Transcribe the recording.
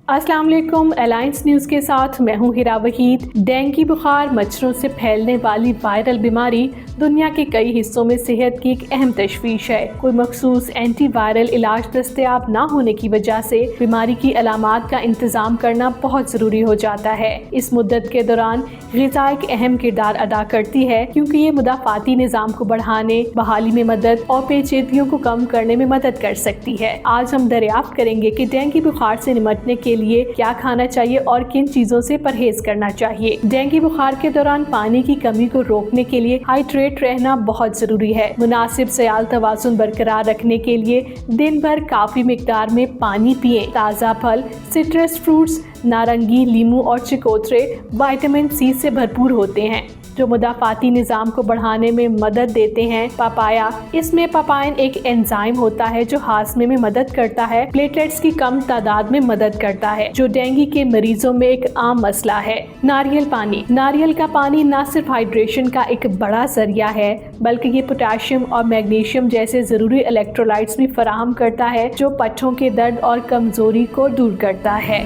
अस्सलाम वालेकुम। Alliance news के साथ मैं हूं हिरा वहीद। डेंगू बुखार मच्छरों से फैलने वाली वायरल बीमारी दुनिया के कई हिस्सों में सेहत की एक अहम तशवीश है। कोई मखसूस एंटी वायरल इलाज दस्तयाब न होने की वजह से बीमारी की अलामात का इंतजाम करना बहुत ज़रूरी हो जाता है। इस मुद्दत के दौरान ग़िज़ा एक अहम किरदार अदा करती है, क्योंकि ये मुदाफ़ाती निज़ाम को बढ़ाने, बहाली में मदद और पेचीदगियों को कम करने में मदद कर सकती है। आज हम दरियाफ्त करेंगे कि डेंगू बुखार से निपटने के लिए क्या खाना चाहिए और किन चीजों से परहेज करना चाहिए। डेंगू बुखार के दौरान पानी की कमी को रोकने के लिए हाइड्रेट रहना बहुत जरूरी है। मुनासिब सयाल तवाज़ुन बरकरार रखने के लिए दिन भर काफी मिकदार में पानी पिए। ताज़ा फल, सिट्रस फ्रूट्स, नारंगी, लीमू और चिकोतरे विटामिन सी से भरपूर होते हैं, जो मुदाफ़ाती निज़ाम को बढ़ाने में मदद देते हैं। पपाया, इसमें पपाइन एक एंजाइम होता है जो हाजमे में मदद करता है। प्लेटलेट्स की कम तादाद में मदद करता है, जो डेंगू के मरीजों में एक आम मसला है। नारियल पानी, नारियल का पानी न सिर्फ हाइड्रेशन का एक बड़ा जरिया है, बल्कि ये पोटेशियम और मैग्नीशियम जैसे जरूरी इलेक्ट्रोलाइट्स भी फराहम करता है, जो पट्ठों के दर्द और कमजोरी को दूर करता है।